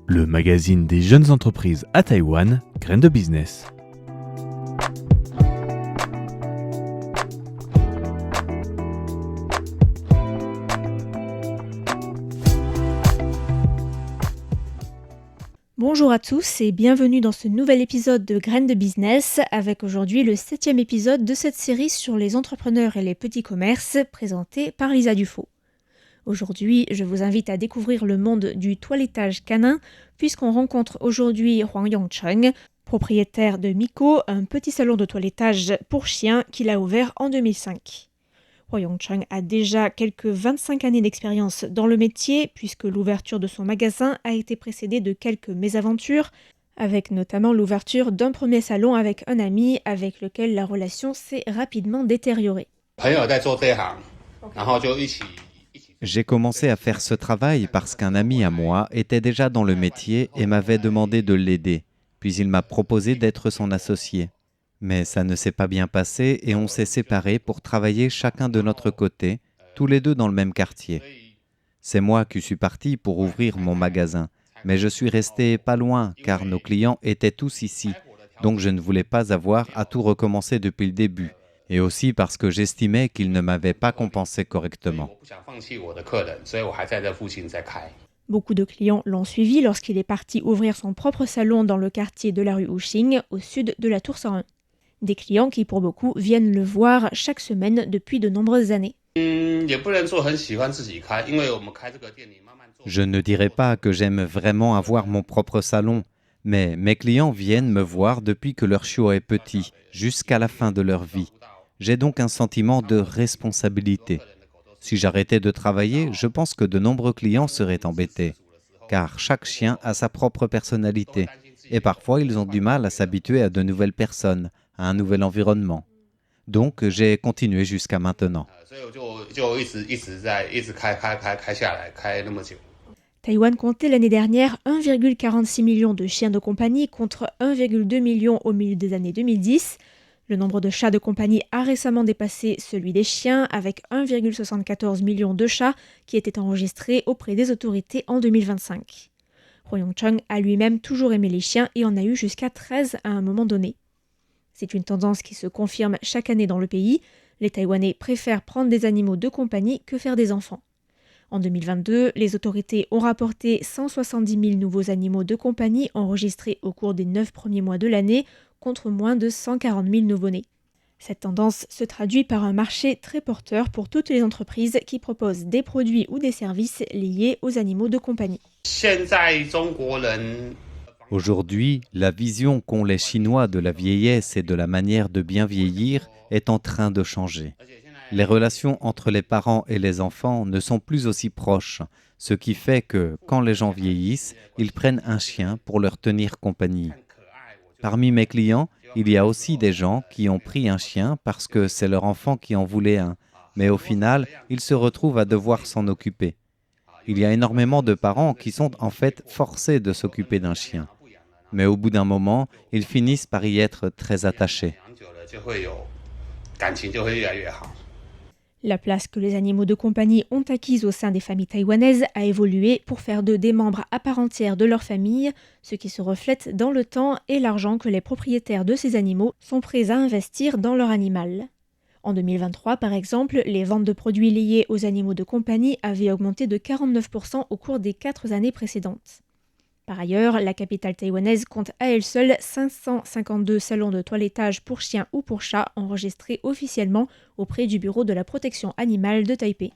Le magazine des jeunes entreprises à Taïwan, Graines de Business. Bonjour à tous et bienvenue dans ce nouvel épisode de Graines de Business avec aujourd'hui le 7e épisode de cette série sur les entrepreneurs et les petits commerces présenté par Lisa Dufaux. Aujourd'hui, je vous invite à découvrir le monde du toilettage canin puisqu'on rencontre aujourd'hui Huang Yongcheng, propriétaire de Miko, un petit salon de toilettage pour chiens qu'il a ouvert en 2005. Huang Yongcheng a déjà quelques 25 années d'expérience dans le métier puisque l'ouverture de son magasin a été précédée de quelques mésaventures, avec notamment l'ouverture d'un premier salon avec un ami avec lequel la relation s'est rapidement détériorée. J'ai commencé à faire ce travail parce qu'un ami à moi était déjà dans le métier et m'avait demandé de l'aider, puis il m'a proposé d'être son associé. Mais ça ne s'est pas bien passé et on s'est séparés pour travailler chacun de notre côté, tous les deux dans le même quartier. C'est moi qui suis parti pour ouvrir mon magasin, mais je suis resté pas loin car nos clients étaient tous ici, donc je ne voulais pas avoir à tout recommencer depuis le début. Et aussi parce que j'estimais qu'il ne m'avait pas compensé correctement. Beaucoup de clients l'ont suivi lorsqu'il est parti ouvrir son propre salon dans le quartier de la rue Wuxing, au sud de la Tour 101. Des clients qui, pour beaucoup, viennent le voir chaque semaine depuis de nombreuses années. Je ne dirais pas que j'aime vraiment avoir mon propre salon, mais mes clients viennent me voir depuis que leur chiot est petit, jusqu'à la fin de leur vie. J'ai donc un sentiment de responsabilité. Si j'arrêtais de travailler, je pense que de nombreux clients seraient embêtés, car chaque chien a sa propre personnalité, et parfois ils ont du mal à s'habituer à de nouvelles personnes, à un nouvel environnement. Donc j'ai continué jusqu'à maintenant. Taïwan comptait l'année dernière 1,46 million de chiens de compagnie contre 1,2 million au milieu des années 2010. Le nombre de chats de compagnie a récemment dépassé celui des chiens avec 1,74 million de chats qui étaient enregistrés auprès des autorités en 2025. Huang Yongcheng a lui-même toujours aimé les chiens et en a eu jusqu'à 13 à un moment donné. C'est une tendance qui se confirme chaque année dans le pays. Les Taïwanais préfèrent prendre des animaux de compagnie que faire des enfants. En 2022, les autorités ont rapporté 170 000 nouveaux animaux de compagnie enregistrés au cours des 9 premiers mois de l'année, contre moins de 140 000 nouveau-nés. Cette tendance se traduit par un marché très porteur pour toutes les entreprises qui proposent des produits ou des services liés aux animaux de compagnie. Aujourd'hui, la vision qu'ont les Chinois de la vieillesse et de la manière de bien vieillir est en train de changer. Les relations entre les parents et les enfants ne sont plus aussi proches, ce qui fait que, quand les gens vieillissent, ils prennent un chien pour leur tenir compagnie. Parmi mes clients, il y a aussi des gens qui ont pris un chien parce que c'est leur enfant qui en voulait un, mais au final, ils se retrouvent à devoir s'en occuper. Il y a énormément de parents qui sont en fait forcés de s'occuper d'un chien. Mais au bout d'un moment, ils finissent par y être très attachés. La place que les animaux de compagnie ont acquise au sein des familles taïwanaises a évolué pour faire d'eux des membres à part entière de leur famille, ce qui se reflète dans le temps et l'argent que les propriétaires de ces animaux sont prêts à investir dans leur animal. En 2023, par exemple, les ventes de produits liés aux animaux de compagnie avaient augmenté de 49% au cours des 4 années précédentes. Par ailleurs, la capitale taïwanaise compte à elle seule 552 salons de toilettage pour chiens ou pour chats enregistrés officiellement auprès du Bureau de la protection animale de Taipei.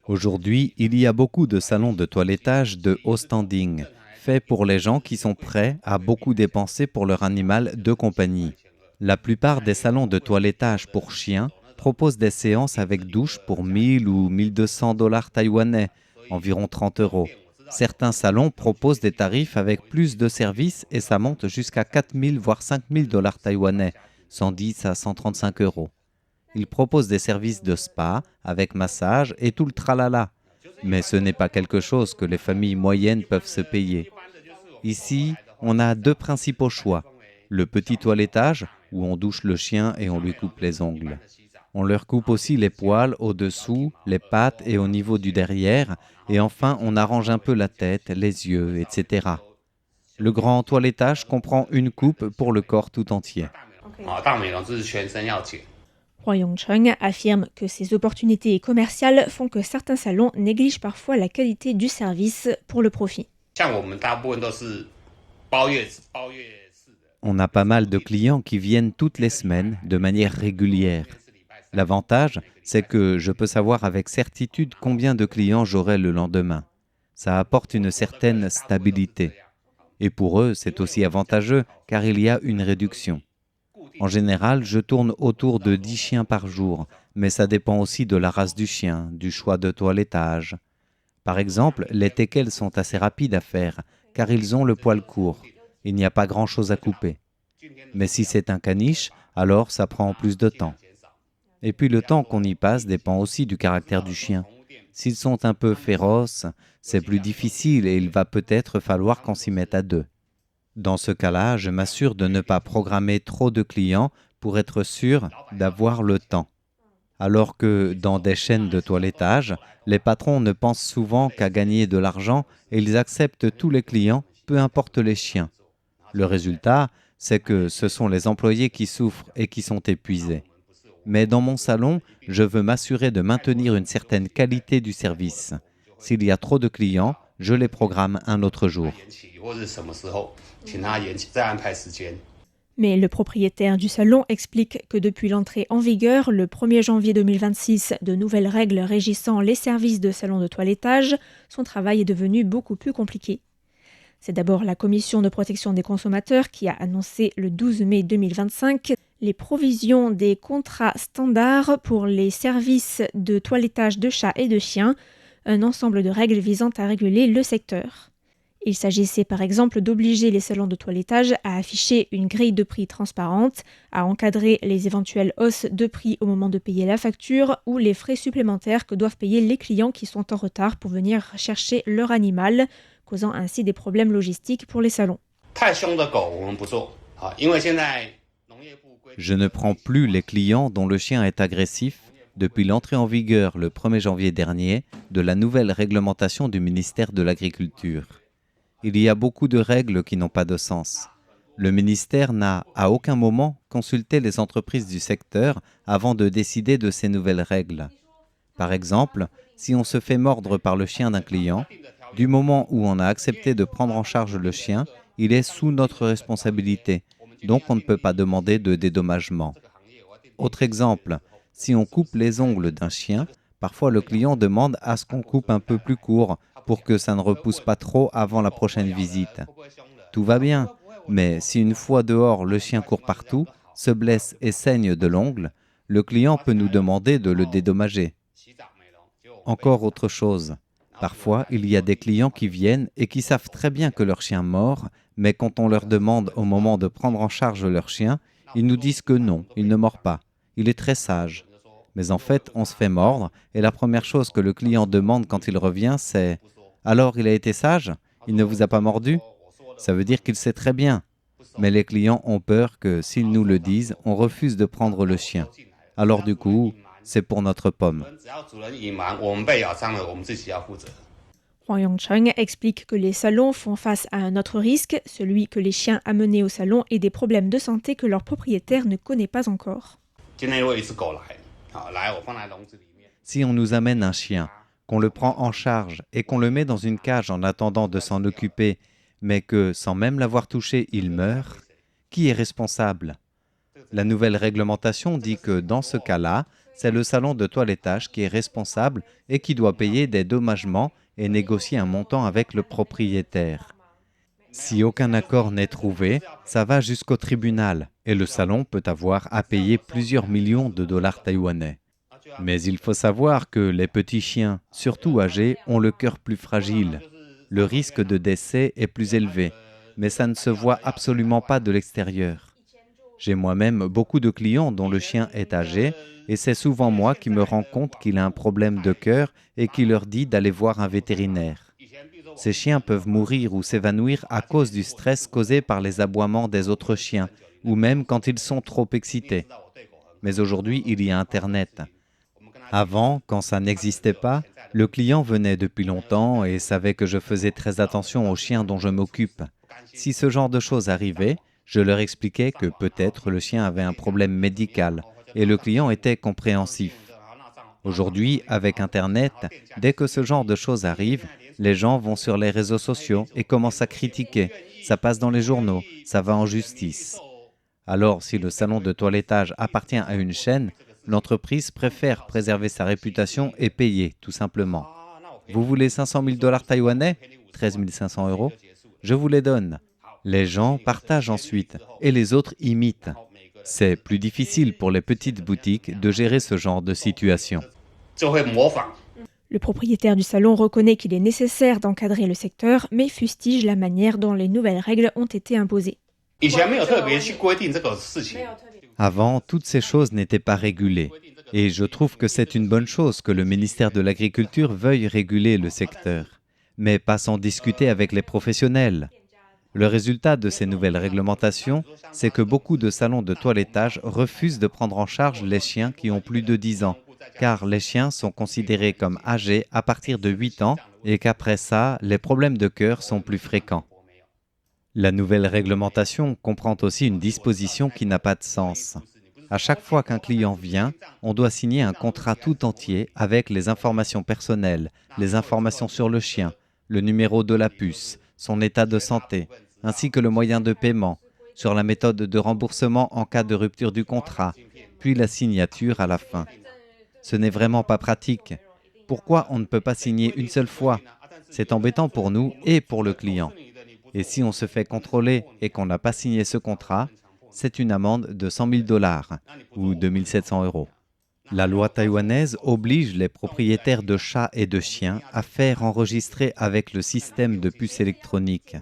Aujourd'hui, il y a beaucoup de salons de toilettage de haut standing, faits pour les gens qui sont prêts à beaucoup dépenser pour leur animal de compagnie. La plupart des salons de toilettage pour chiens proposent des séances avec douche pour 1000 ou 1200 dollars taïwanais, environ 30 €. Certains salons proposent des tarifs avec plus de services et ça monte jusqu'à 4000 voire 5000 dollars taïwanais, 110 à 135 €. Ils proposent des services de spa avec massage et tout le tralala. Mais ce n'est pas quelque chose que les familles moyennes peuvent se payer. Ici, on a deux principaux choix. Le petit toilettage, où on douche le chien et on lui coupe les ongles. On leur coupe aussi les poils au-dessous, les pattes et au niveau du derrière, et enfin on arrange un peu la tête, les yeux, etc. Le grand toilettage comprend une coupe pour le corps tout entier. Huang Yongcheng affirme que ces opportunités commerciales font que certains salons négligent parfois la qualité du service pour le profit. On a pas mal de clients qui viennent toutes les semaines de manière régulière. L'avantage, c'est que je peux savoir avec certitude combien de clients j'aurai le lendemain. Ça apporte une certaine stabilité. Et pour eux, c'est aussi avantageux car il y a une réduction. En général, je tourne autour de 10 chiens par jour, mais ça dépend aussi de la race du chien, du choix de toilettage. Par exemple, les teckels sont assez rapides à faire, car ils ont le poil court. Il n'y a pas grand-chose à couper. Mais si c'est un caniche, alors ça prend plus de temps. Et puis le temps qu'on y passe dépend aussi du caractère du chien. S'ils sont un peu féroces, c'est plus difficile et il va peut-être falloir qu'on s'y mette à deux. Dans ce cas-là, je m'assure de ne pas programmer trop de clients pour être sûr d'avoir le temps. Alors que dans des chaînes de toilettage, les patrons ne pensent souvent qu'à gagner de l'argent et ils acceptent tous les clients, peu importe les chiens. Le résultat, c'est que ce sont les employés qui souffrent et qui sont épuisés. Mais dans mon salon, je veux m'assurer de maintenir une certaine qualité du service. S'il y a trop de clients, je les programme un autre jour. Mais le propriétaire du salon explique que depuis l'entrée en vigueur, le 1er janvier 2026, de nouvelles règles régissant les services de salon de toilettage, son travail est devenu beaucoup plus compliqué. C'est d'abord la Commission de protection des consommateurs qui a annoncé le 12 mai 2025 les provisions des contrats standards pour les services de toilettage de chats et de chiens, un ensemble de règles visant à réguler le secteur. Il s'agissait par exemple d'obliger les salons de toilettage à afficher une grille de prix transparente, à encadrer les éventuelles hausses de prix au moment de payer la facture ou les frais supplémentaires que doivent payer les clients qui sont en retard pour venir chercher leur animal, causant ainsi des problèmes logistiques pour les salons. Je ne prends plus les clients dont le chien est agressif depuis l'entrée en vigueur le 1er janvier dernier de la nouvelle réglementation du ministère de l'Agriculture. Il y a beaucoup de règles qui n'ont pas de sens. Le ministère n'a à aucun moment consulté les entreprises du secteur avant de décider de ces nouvelles règles. Par exemple, si on se fait mordre par le chien d'un client, du moment où on a accepté de prendre en charge le chien, il est sous notre responsabilité, donc on ne peut pas demander de dédommagement. Autre exemple, si on coupe les ongles d'un chien, parfois le client demande à ce qu'on coupe un peu plus court pour que ça ne repousse pas trop avant la prochaine visite. Tout va bien, mais si une fois dehors le chien court partout, se blesse et saigne de l'ongle, le client peut nous demander de le dédommager. Encore autre chose, parfois il y a des clients qui viennent et qui savent très bien que leur chien mord, mais quand on leur demande au moment de prendre en charge leur chien, ils nous disent que non, il ne mord pas, il est très sage. Mais en fait, on se fait mordre et la première chose que le client demande quand il revient, c'est « Alors, il a été sage? Il ne vous a pas mordu ?» Ça veut dire qu'il sait très bien. Mais les clients ont peur que, s'ils nous le disent, on refuse de prendre le chien. Alors du coup, c'est pour notre pomme. Huang Yongcheng explique que les salons font face à un autre risque, celui que les chiens amenés au salon aient des problèmes de santé que leur propriétaire ne connaît pas encore. Si on nous amène un chien, qu'on le prend en charge et qu'on le met dans une cage en attendant de s'en occuper, mais que, sans même l'avoir touché, il meurt, qui est responsable? La nouvelle réglementation dit que, dans ce cas-là, c'est le salon de toilettage qui est responsable et qui doit payer des dommagements et négocier un montant avec le propriétaire. Si aucun accord n'est trouvé, ça va jusqu'au tribunal et le salon peut avoir à payer plusieurs millions de dollars taïwanais. Mais il faut savoir que les petits chiens, surtout âgés, ont le cœur plus fragile. Le risque de décès est plus élevé, mais ça ne se voit absolument pas de l'extérieur. J'ai moi-même beaucoup de clients dont le chien est âgé et c'est souvent moi qui me rends compte qu'il a un problème de cœur et qui leur dit d'aller voir un vétérinaire. Ces chiens peuvent mourir ou s'évanouir à cause du stress causé par les aboiements des autres chiens, ou même quand ils sont trop excités. Mais aujourd'hui, il y a Internet. Avant, quand ça n'existait pas, le client venait depuis longtemps et savait que je faisais très attention aux chiens dont je m'occupe. Si ce genre de choses arrivait, je leur expliquais que peut-être le chien avait un problème médical et le client était compréhensif. Aujourd'hui, avec Internet, dès que ce genre de choses arrive, les gens vont sur les réseaux sociaux et commencent à critiquer. Ça passe dans les journaux, ça va en justice. Alors, si le salon de toilettage appartient à une chaîne, l'entreprise préfère préserver sa réputation et payer, tout simplement. Vous voulez 500 000 dollars taïwanais, 13 500 euros, je vous les donne. Les gens partagent ensuite et les autres imitent. C'est plus difficile pour les petites boutiques de gérer ce genre de situation. Le propriétaire du salon reconnaît qu'il est nécessaire d'encadrer le secteur, mais fustige la manière dont les nouvelles règles ont été imposées. Avant, toutes ces choses n'étaient pas régulées. Et je trouve que c'est une bonne chose que le ministère de l'Agriculture veuille réguler le secteur, mais pas sans discuter avec les professionnels. Le résultat de ces nouvelles réglementations, c'est que beaucoup de salons de toilettage refusent de prendre en charge les chiens qui ont plus de 10 ans, car les chiens sont considérés comme âgés à partir de 8 ans et qu'après ça, les problèmes de cœur sont plus fréquents. La nouvelle réglementation comprend aussi une disposition qui n'a pas de sens. À chaque fois qu'un client vient, on doit signer un contrat tout entier avec les informations personnelles, les informations sur le chien, le numéro de la puce, son état de santé, ainsi que le moyen de paiement, sur la méthode de remboursement en cas de rupture du contrat, puis la signature à la fin. Ce n'est vraiment pas pratique. Pourquoi on ne peut pas signer une seule fois? C'est embêtant pour nous et pour le client. Et si on se fait contrôler et qu'on n'a pas signé ce contrat, c'est une amende de 100 000 dollars ou 2 700 euros. La loi taïwanaise oblige les propriétaires de chats et de chiens à faire enregistrer avec le système de puces électroniques.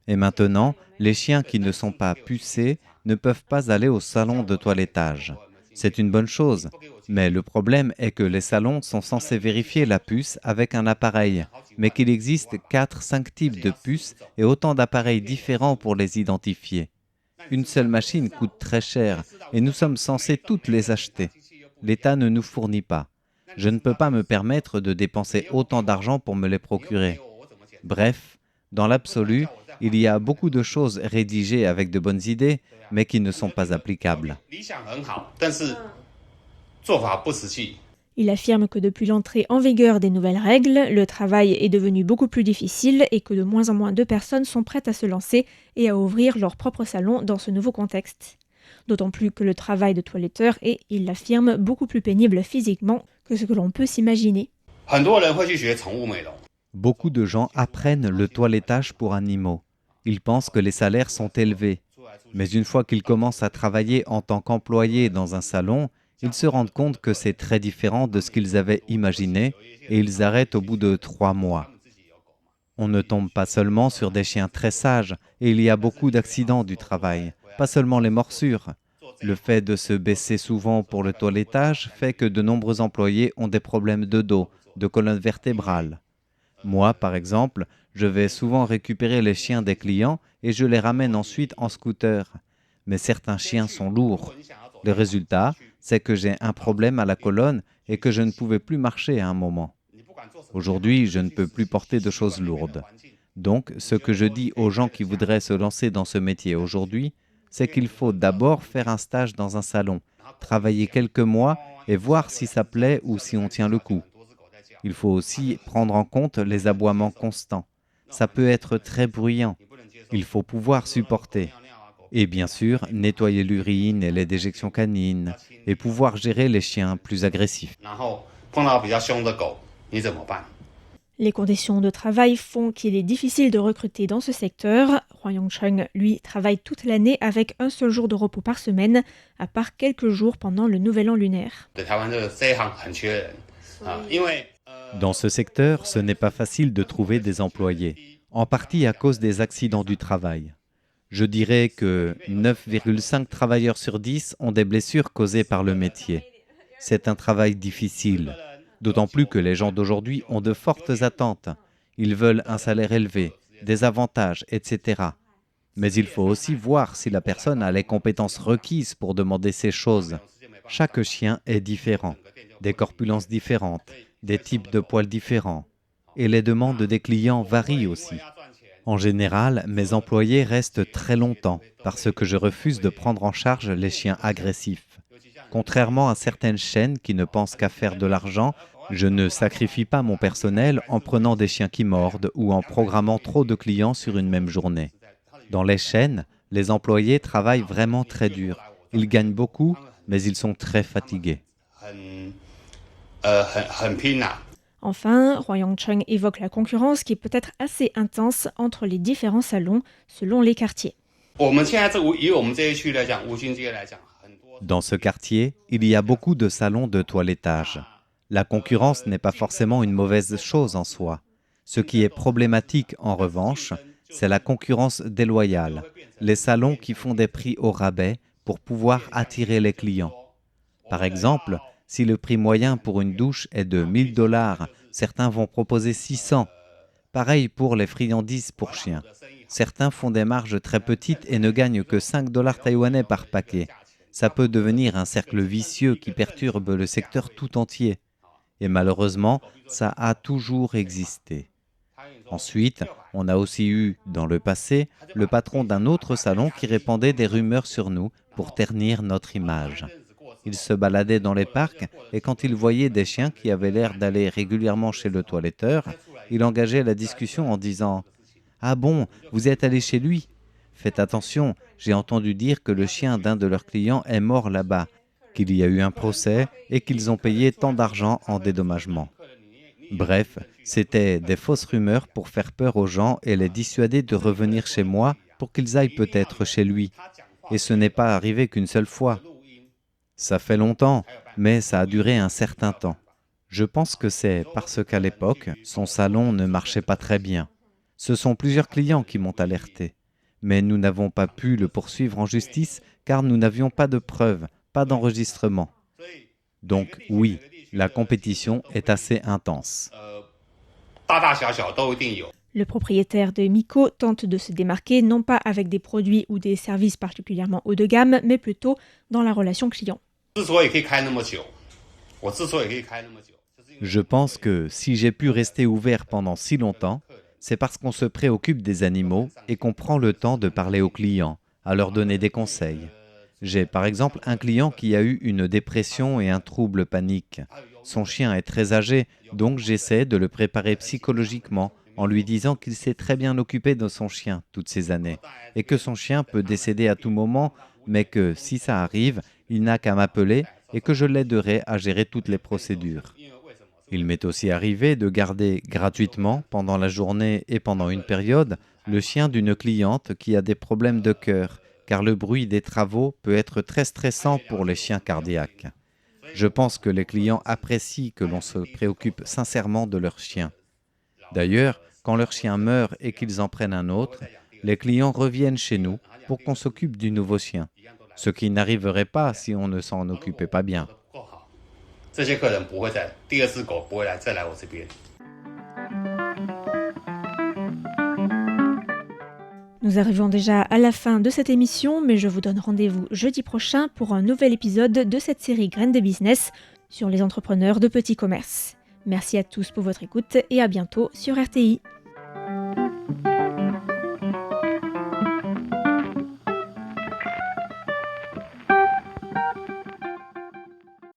Et maintenant, les chiens qui ne sont pas pucés ne peuvent pas aller au salon de toilettage. C'est une bonne chose, mais le problème est que les salons sont censés vérifier la puce avec un appareil, mais qu'il existe 4-5 types de puces et autant d'appareils différents pour les identifier. Une seule machine coûte très cher et nous sommes censés toutes les acheter. L'État ne nous fournit pas. Je ne peux pas me permettre de dépenser autant d'argent pour me les procurer. Bref, dans l'absolu, il y a beaucoup de choses rédigées avec de bonnes idées, mais qui ne sont pas applicables. Il affirme que depuis l'entrée en vigueur des nouvelles règles, le travail est devenu beaucoup plus difficile et que de moins en moins de personnes sont prêtes à se lancer et à ouvrir leur propre salon dans ce nouveau contexte. D'autant plus que le travail de toiletteur est, il l'affirme, beaucoup plus pénible physiquement que ce que l'on peut s'imaginer. Beaucoup de gens apprennent le toilettage pour animaux. Ils pensent que les salaires sont élevés. Mais une fois qu'ils commencent à travailler en tant qu'employés dans un salon, ils se rendent compte que c'est très différent de ce qu'ils avaient imaginé et ils arrêtent au bout de 3 mois. On ne tombe pas seulement sur des chiens très sages et il y a beaucoup d'accidents du travail, pas seulement les morsures. Le fait de se baisser souvent pour le toilettage fait que de nombreux employés ont des problèmes de dos, de colonne vertébrale. Moi, par exemple, je vais souvent récupérer les chiens des clients et je les ramène ensuite en scooter. Mais certains chiens sont lourds. Le résultat, c'est que j'ai un problème à la colonne et que je ne pouvais plus marcher à un moment. Aujourd'hui, je ne peux plus porter de choses lourdes. Donc, ce que je dis aux gens qui voudraient se lancer dans ce métier aujourd'hui, c'est qu'il faut d'abord faire un stage dans un salon, travailler quelques mois et voir si ça plaît ou si on tient le coup. Il faut aussi prendre en compte les aboiements constants. Ça peut être très bruyant. Il faut pouvoir supporter. Et bien sûr, nettoyer l'urine et les déjections canines et pouvoir gérer les chiens plus agressifs. Les conditions de travail font qu'il est difficile de recruter dans ce secteur. Huang Yongcheng, lui, travaille toute l'année avec un seul jour de repos par semaine, à part quelques jours pendant le nouvel an lunaire. Dans ce secteur, ce n'est pas facile de trouver des employés, en partie à cause des accidents du travail. Je dirais que 9,5 travailleurs sur 10 ont des blessures causées par le métier. C'est un travail difficile, d'autant plus que les gens d'aujourd'hui ont de fortes attentes. Ils veulent un salaire élevé, des avantages, etc. Mais il faut aussi voir si la personne a les compétences requises pour demander ces choses. Chaque chien est différent, des corpulences différentes, des types de poils différents. Et les demandes des clients varient aussi. En général, mes employés restent très longtemps parce que je refuse de prendre en charge les chiens agressifs. Contrairement à certaines chaînes qui ne pensent qu'à faire de l'argent, je ne sacrifie pas mon personnel en prenant des chiens qui mordent ou en programmant trop de clients sur une même journée. Dans les chaînes, les employés travaillent vraiment très dur. Ils gagnent beaucoup, mais ils sont très fatigués. Enfin, Huang Yongcheng évoque la concurrence qui est peut-être assez intense entre les différents salons selon les quartiers. Dans ce quartier, il y a beaucoup de salons de toilettage. La concurrence n'est pas forcément une mauvaise chose en soi. Ce qui est problématique, en revanche, c'est la concurrence déloyale, les salons qui font des prix au rabais pour pouvoir attirer les clients. Par exemple, si le prix moyen pour une douche est de 1 000 $, certains vont proposer 600. Pareil pour les friandises pour chiens. Certains font des marges très petites et ne gagnent que 5 $ taïwanais par paquet. Ça peut devenir un cercle vicieux qui perturbe le secteur tout entier. Et malheureusement, ça a toujours existé. Ensuite, on a aussi eu, dans le passé, le patron d'un autre salon qui répandait des rumeurs sur nous pour ternir notre image. Il se baladait dans les parcs et quand il voyait des chiens qui avaient l'air d'aller régulièrement chez le toiletteur, il engageait la discussion en disant « Ah bon, vous êtes allé chez lui ? Faites attention, j'ai entendu dire que le chien d'un de leurs clients est mort là-bas, qu'il y a eu un procès et qu'ils ont payé tant d'argent en dédommagement. » Bref, c'était des fausses rumeurs pour faire peur aux gens et les dissuader de revenir chez moi pour qu'ils aillent peut-être chez lui. Et ce n'est pas arrivé qu'une seule fois. Ça fait longtemps, mais ça a duré un certain temps. Je pense que c'est parce qu'à l'époque, son salon ne marchait pas très bien. Ce sont plusieurs clients qui m'ont alerté. Mais nous n'avons pas pu le poursuivre en justice car nous n'avions pas de preuves, pas d'enregistrement. Donc oui, la compétition est assez intense. Le propriétaire de Miko tente de se démarquer non pas avec des produits ou des services particulièrement haut de gamme, mais plutôt dans la relation client. Je pense que si j'ai pu rester ouvert pendant si longtemps, c'est parce qu'on se préoccupe des animaux et qu'on prend le temps de parler aux clients, à leur donner des conseils. J'ai par exemple un client qui a eu une dépression et un trouble panique. Son chien est très âgé, donc j'essaie de le préparer psychologiquement en lui disant qu'il s'est très bien occupé de son chien toutes ces années et que son chien peut décéder à tout moment, mais que si ça arrive, il n'a qu'à m'appeler et que je l'aiderai à gérer toutes les procédures. Il m'est aussi arrivé de garder gratuitement, pendant la journée et pendant une période, le chien d'une cliente qui a des problèmes de cœur, car le bruit des travaux peut être très stressant pour les chiens cardiaques. Je pense que les clients apprécient que l'on se préoccupe sincèrement de leur chien. D'ailleurs, quand leur chien meurt et qu'ils en prennent un autre, les clients reviennent chez nous pour qu'on s'occupe du nouveau chien, ce qui n'arriverait pas si on ne s'en occupait pas bien. Nous arrivons déjà à la fin de cette émission, mais je vous donne rendez-vous jeudi prochain pour un nouvel épisode de cette série Graines de Business sur les entrepreneurs de petits commerces. Merci à tous pour votre écoute et à bientôt sur RTI.